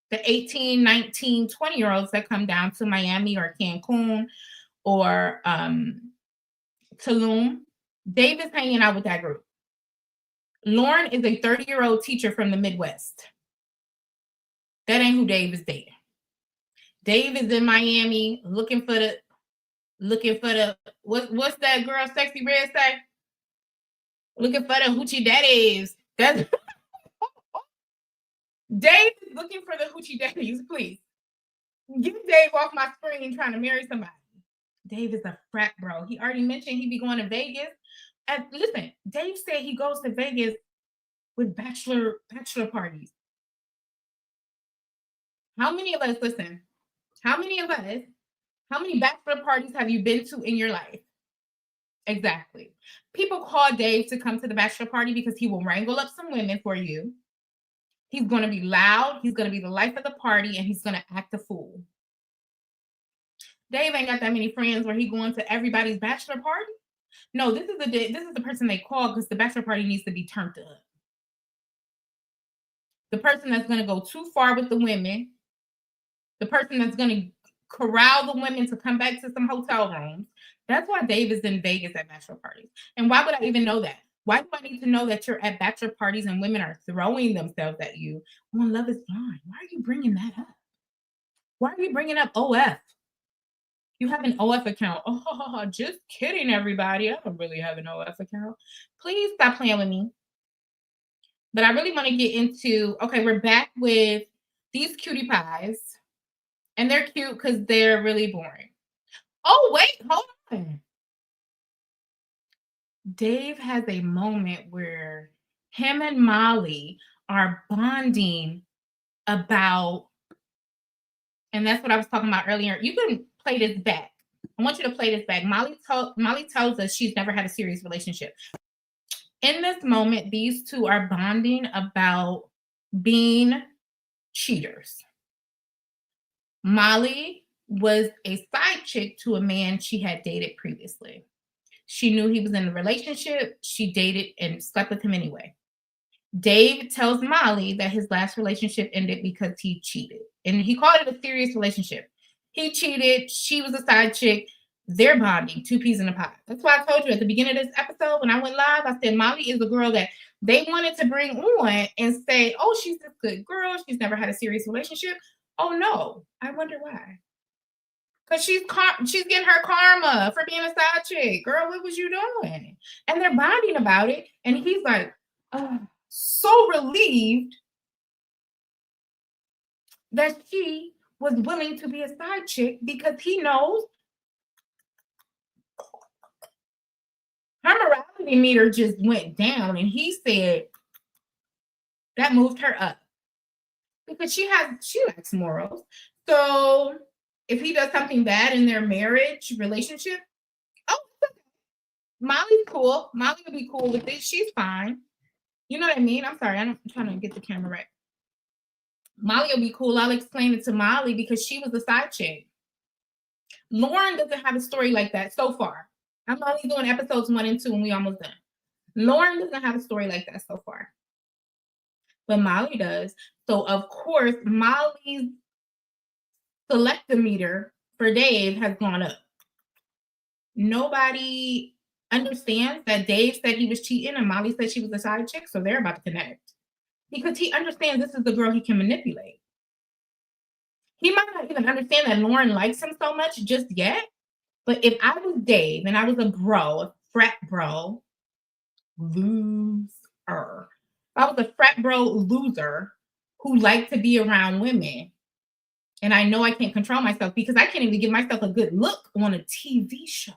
The 18, 19, 20-year-olds that come down to Miami or Cancun or Tulum. Dave is hanging out with that group. Lauren is a 30-year-old teacher from the Midwest. That ain't who Dave is dating. Dave is in Miami looking for the what's that girl Sexy Red say? Looking for the hoochie daddies. That's Dave is looking for the hoochie daddies, please. Get Dave off my screen trying to marry somebody. Dave is a frat bro. He already mentioned he'd be going to Vegas. And listen, Dave said he goes to Vegas with bachelor parties. How many bachelor parties have you been to in your life? Exactly. People call Dave to come to the bachelor party because he will wrangle up some women for you. He's going to be loud. He's going to be the life of the party, and he's going to act a fool. Dave ain't got that many friends where he going to everybody's bachelor party. No, this is the person they call because the bachelor party needs to be turned up. The person that's going to go too far with the women. The person that's going to corral the women to come back to some hotel rooms. That's why Dave is in Vegas at bachelor parties. And why would I even know that? Why do I need to know that you're at bachelor parties and women are throwing themselves at you on Love is Blind? Why are you bringing that up? Why are you bringing up OF? You have an OF account. Oh, just kidding, everybody. I don't really have an OF account. Please stop playing with me. But I really want to get into, okay, we're back with these cutie pies. And they're cute because they're really boring. Oh, wait, hold on. Dave has a moment where him and Molly are bonding about, and that's what I was talking about earlier. You can play this back. I want you to play this back. Molly tells us she's never had a serious relationship. In this moment, these two are bonding about being cheaters. Molly was a side chick to a man she had dated previously. She knew he was in a relationship. She dated and slept with him anyway. Dave tells Molly that his last relationship ended because he cheated. And he called it a serious relationship. He cheated. She was a side chick. They're bonding, two peas in a pod. That's why I told you at the beginning of this episode when I went live, I said Molly is the girl that they wanted to bring on and say, oh, she's this good girl. She's never had a serious relationship. Oh, no. I wonder why. Because she's getting her karma for being a side chick. Girl, what was you doing? And they're bonding about it. And he's like, oh, so relieved that she was willing to be a side chick because he knows her morality meter just went down. And he said that moved her up because she lacks morals. So if he does something bad in their marriage relationship, oh, Molly's cool. Molly will be cool with it. She's fine. You know what I mean? I'm sorry. I'm trying to get the camera right. Molly will be cool. I'll explain it to Molly because she was a side chick. Lauren doesn't have a story like that so far. I'm only doing episodes 1 and 2 and we almost done. Lauren doesn't have a story like that so far. But Molly does. So, of course, Molly's selectometer for Dave has gone up. Nobody understands that Dave said he was cheating and Molly said she was a side chick, so they're about to connect. Because he understands this is the girl he can manipulate. He might not even understand that Lauren likes him so much just yet, but if I was Dave and I was a frat bro, loser. I was a frat bro loser who liked to be around women, and I know I can't control myself because I can't even give myself a good look on a TV show.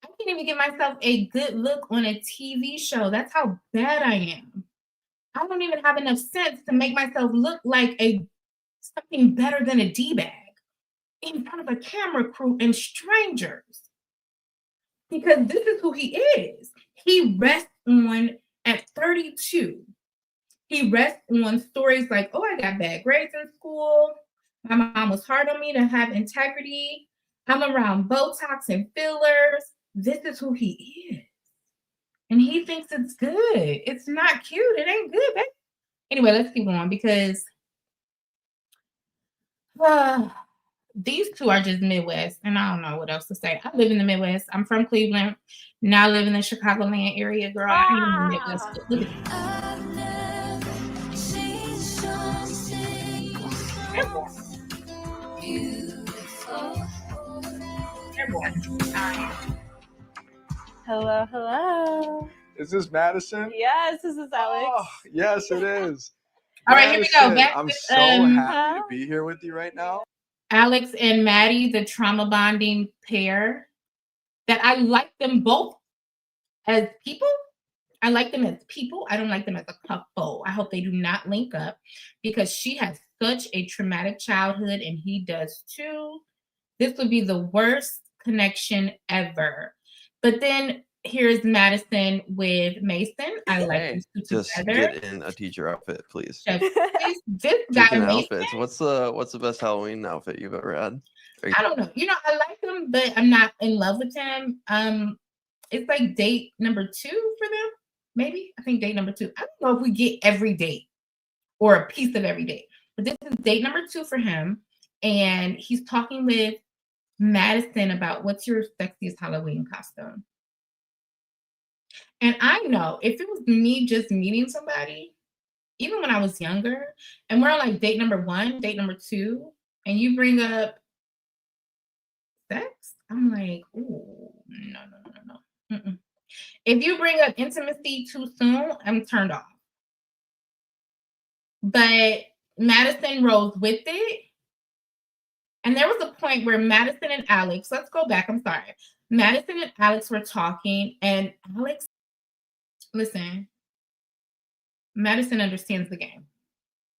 I can't even give myself a good look on a TV show. That's how bad I am. I don't even have enough sense to make myself look like something better than a D-bag in front of a camera crew and strangers. Because this is who he is. He rests on, at 32, he rests on stories like, oh, I got bad grades in school. My mom was hard on me to have integrity. I'm around Botox and fillers. This is who he is. And he thinks it's good. It's not cute. It ain't good, babe. Anyway, let's keep going because these two are just Midwest, and I don't know what else to say. I live in the Midwest. I'm from Cleveland. Now I live in the Chicagoland area, girl. I hate the Midwest. Look at Hello, hello. Is this Madison? Yes, this is Alex. Oh, yes, it is. All right, here we go. Madison, I'm so happy to be here with you right now. Alex and Maddie, the trauma bonding pair, that I like them both as people. I like them as people. I don't like them as a couple. I hope they do not link up because she has such a traumatic childhood and he does too. This would be the worst connection ever. But then here's Madison with Mason. I like these two Just together. get in a teacher outfit, please. This guy, Speaking of Mason, outfits, what's the best Halloween outfit you've ever had? I don't know. You know, I like him, but I'm not in love with him. It's like date number 2 for them. Maybe I think date number 2. I don't know if we get every date or a piece of every date, but this is date number 2 for him, and he's talking with Madison about what's your sexiest Halloween costume. And I know if it was me just meeting somebody, even when I was younger, and we're on like date number 1, date number 2, and you bring up sex, I'm like, ooh, no. Mm-mm. If you bring up intimacy too soon, I'm turned off. But Madison rolls with it. And there was a point where Madison and Alex, let's go back, I'm sorry. Madison and Alex were talking, and Alex, listen, Madison understands the game.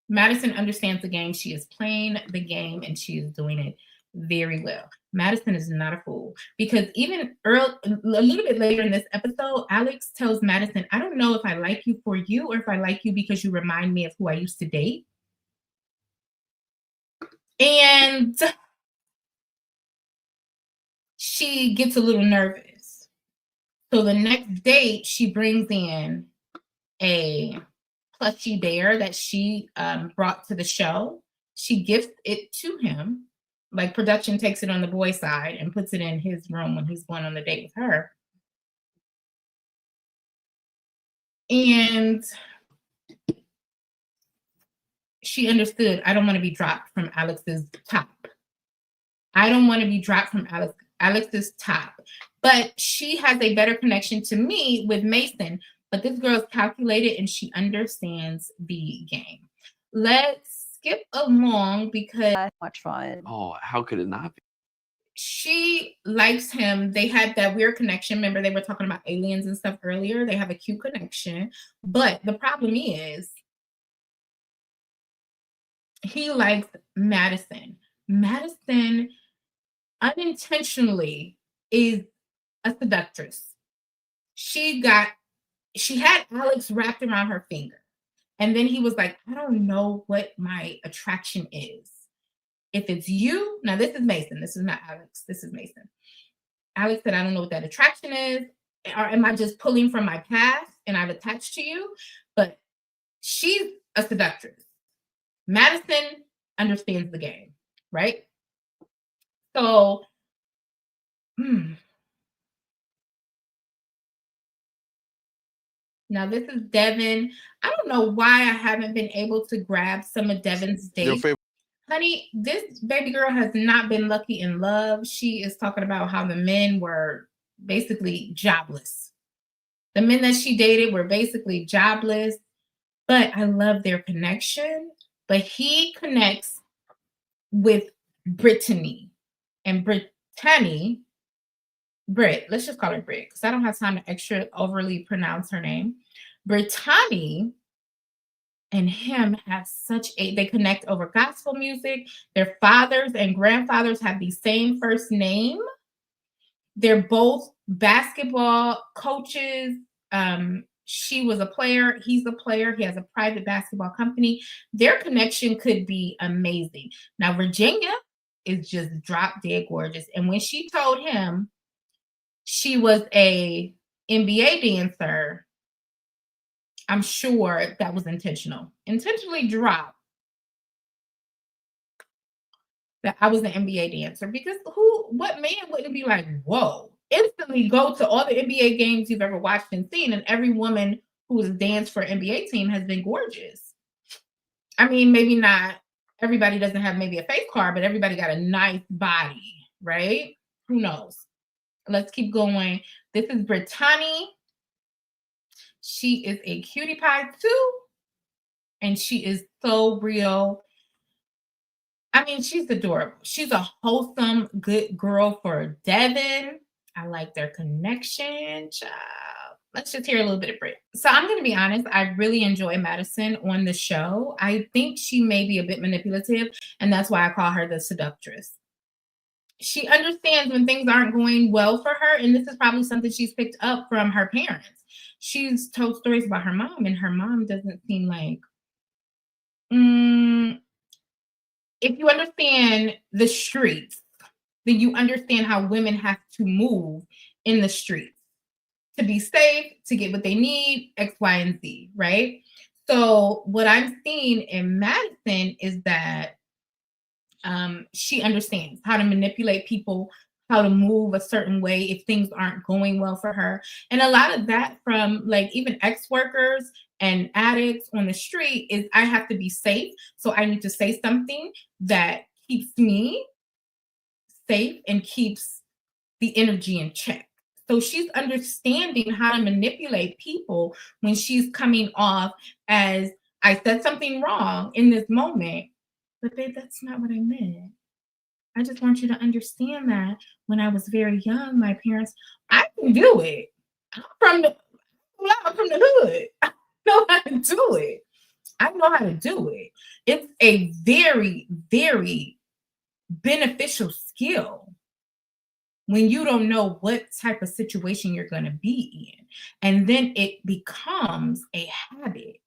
Madison understands the game. She is playing the game, and she is doing it very well. Madison is not a fool because even a little bit later in this episode, Alex tells Madison, I don't know if I like you for you or if I like you because you remind me of who I used to date. And she gets a little nervous. So the next date, she brings in a plushy bear that she brought to the show. She gifts it to him. Like production takes it on the boy side and puts it in his room when he's going on the date with her. And she understood, I don't want to be dropped from Alex's top. I don't want to be dropped from Alex's top. But she has a better connection to me with Mason. But this girl's calculated and she understands the game. Let's skip along because much fun. Oh, how could it not be? She likes him. They had that weird connection. Remember, they were talking about aliens and stuff earlier. They have a cute connection. But the problem is, he likes Madison. Madison unintentionally is a seductress. She had Alex wrapped around her finger. And then he was like, I don't know what my attraction is. If it's you, now this is Mason. This is not Alex. This is Mason. Alex said, I don't know what that attraction is. Or am I just pulling from my past and I've attached to you? But she's a seductress. Madison understands the game, right? So, now this is Devin. I don't know why I haven't been able to grab some of Devin's dates. Honey, this baby girl has not been lucky in love. She is talking about how the men were basically jobless. The men that she dated were basically jobless, but I love their connection. But he connects with Brittany. And Brittany, Brit, let's just call her Brit, because I don't have time to extra overly pronounce her name. Brittany and him have they connect over gospel music. Their fathers and grandfathers have the same first name. They're both basketball coaches. She was a player. He's a player. He has a private basketball company. Their connection could be amazing. Now, Virginia is just drop dead gorgeous. And when she told him she was a NBA dancer, I'm sure that was intentional. Intentionally dropped that I was an NBA dancer, because what man wouldn't be like, whoa, instantly go to all the NBA games you've ever watched and seen, and every woman who has danced for an NBA team has been gorgeous. I mean, maybe not everybody doesn't have maybe a face card, but everybody got a nice body, right? Who knows? Let's keep going. This is Brittany. She is a cutie pie too. And she is so real. I mean, she's adorable. She's a wholesome, good girl for Devin. I like their connection. Child. Let's just hear a little bit of Brit. So I'm going to be honest. I really enjoy Madison on the show. I think she may be a bit manipulative, and that's why I call her the seductress. She understands when things aren't going well for her, and this is probably something she's picked up from her parents. She's told stories about her mom, and her mom doesn't seem like, if you understand the streets, then you understand how women have to move in the streets to be safe, to get what they need, X, Y, and Z, right? So what I'm seeing in Madison is that she understands how to manipulate people, how to move a certain way if things aren't going well for her. And a lot of that from like even ex-workers and addicts on the street is, I have to be safe. So I need to say something that keeps me safe and keeps the energy in check. So she's understanding how to manipulate people when she's coming off as, I said something wrong in this moment, but babe, that's not what I meant. I just want you to understand that when I was very young, my parents, I can do it. I'm from the hood. I know how to do it. I know how to do it. It's a very, very beneficial skill when you don't know what type of situation you're going to be in. And then it becomes a habit.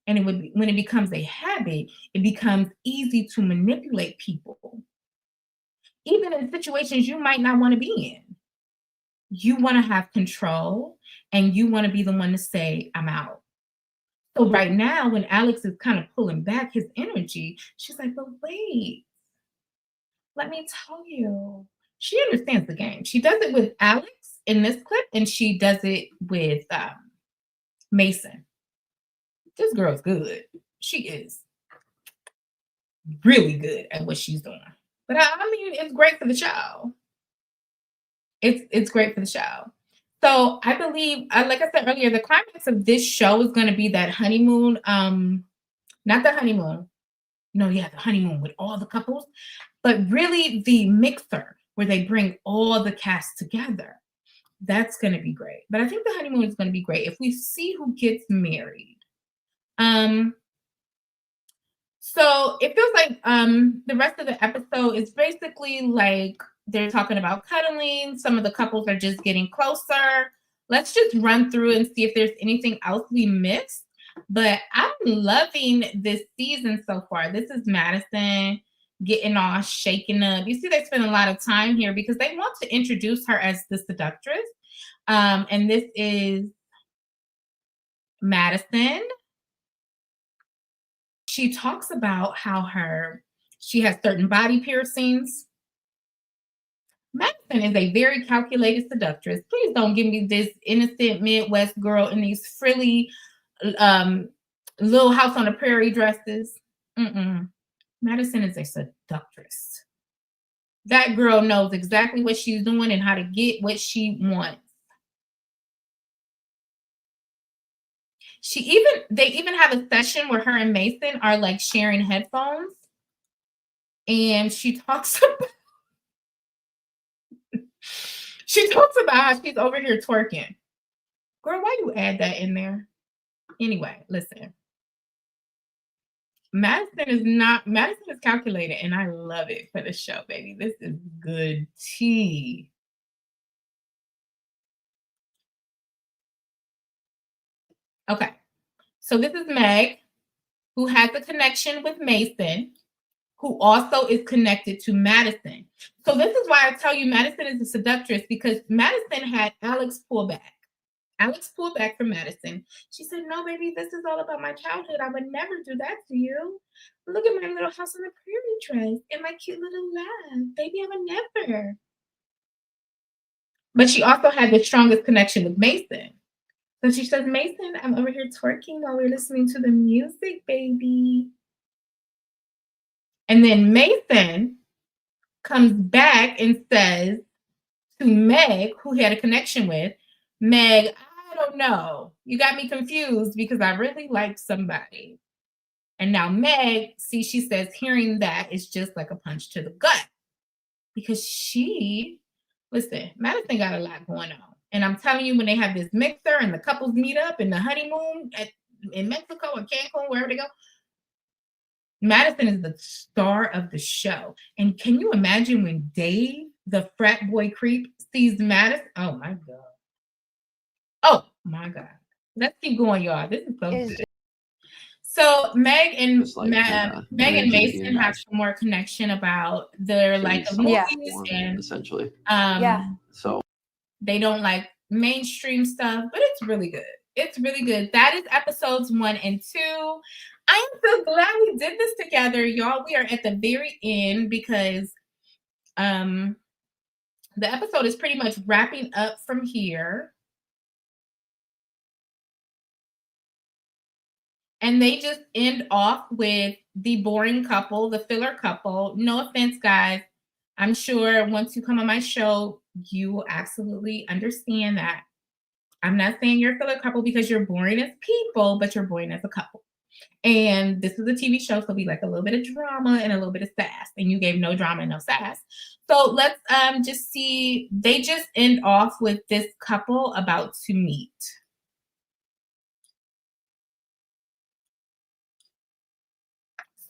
And when it becomes a habit, it becomes easy to manipulate people. Even in situations you might not want to be in. You want to have control and you want to be the one to say, I'm out. So right now, when Alex is kind of pulling back his energy, she's like, but wait, let me tell you. She understands the game. She does it with Alex in this clip, and she does it with Mason. This girl's good. She is really good at what she's doing. But I mean, it's great for the show. It's great for the show. So I believe, like I said earlier, the climax of this show is going to be that honeymoon. Not the honeymoon. No, yeah, the honeymoon with all the couples, but really the mixer where they bring all the cast together. That's going to be great. But I think the honeymoon is going to be great if we see who gets married. So it feels like the rest of the episode is basically like they're talking about cuddling. Some of the couples are just getting closer. Let's just run through and see if there's anything else we missed. But I'm loving this season so far. This is Madison getting all shaken up. You see, they spend a lot of time here because they want to introduce her as the seductress. And this is Madison. She talks about how she has certain body piercings. Madison is a very calculated seductress. Please don't give me this innocent Midwest girl in these frilly Little House on the Prairie dresses. Madison is a seductress. That girl knows exactly what she's doing and how to get what she wants. They even have a session where her and Mason are like sharing headphones. And she talks about how she's over here twerking. Girl, why you add that in there? Anyway, listen. Madison is calculated, and I love it for the show, baby. This is good tea. Okay, so this is Meg, who has a connection with Mason, who also is connected to Madison. So this is why I tell you Madison is a seductress, because Madison had Alex pull back. Alex pulled back from Madison. She said, no, baby, this is all about my childhood. I would never do that to you. Look at my little house on the prairie dress and my cute little laugh. Baby, I would never. But she also had the strongest connection with Mason. So she says, Mason, I'm over here twerking while we're listening to the music, baby. And then Mason comes back and says to Meg, who he had a connection with, Meg, I don't know. You got me confused because I really like somebody. And now Meg, see, she says hearing that is just like a punch to the gut. Because listen, Madison got a lot going on. And I'm telling you, when they have this mixer and the couples meet up in the honeymoon in Mexico or Cancun, wherever they go, Madison is the star of the show. And can you imagine when Dave, the frat boy creep, sees Madison? Oh my God. Oh my God. Let's keep going, y'all. This is so good. So Meg and Mason have some more connection about their like movies and essentially. So they don't like mainstream stuff, but it's really good. It's really good. That is episodes 1 and 2. I am so glad we did this together, y'all. We are at the very end because the episode is pretty much wrapping up from here. And they just end off with the boring couple, the filler couple. No offense, guys. I'm sure once you come on my show, you will absolutely understand that. I'm not saying you're a filler couple because you're boring as people, but you're boring as a couple. And this is a TV show, so we like a little bit of drama and a little bit of sass. And you gave no drama and no sass. So let's just see. They just end off with this couple about to meet.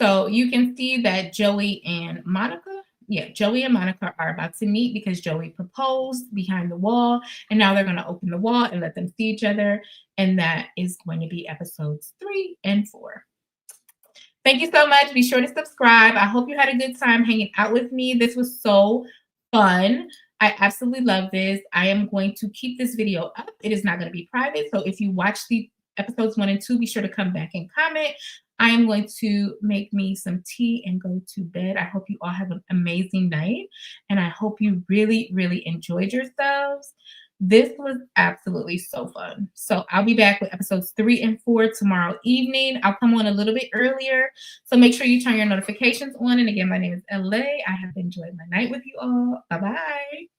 So you can see that Joey and Monica, Joey and Monica are about to meet because Joey proposed behind the wall, and now they're going to open the wall and let them see each other. And that is going to be episodes 3 and 4. Thank you so much. Be sure to subscribe. I hope you had a good time hanging out with me. This was so fun. I absolutely love this. I am going to keep this video up. It is not going to be private. So if you watch the episodes 1 and 2, be sure to come back and comment. I am going to make me some tea and go to bed. I hope you all have an amazing night. And I hope you really, really enjoyed yourselves. This was absolutely so fun. So I'll be back with episodes 3 and 4 tomorrow evening. I'll come on a little bit earlier. So make sure you turn your notifications on. And again, my name is LA. I have enjoyed my night with you all. Bye-bye.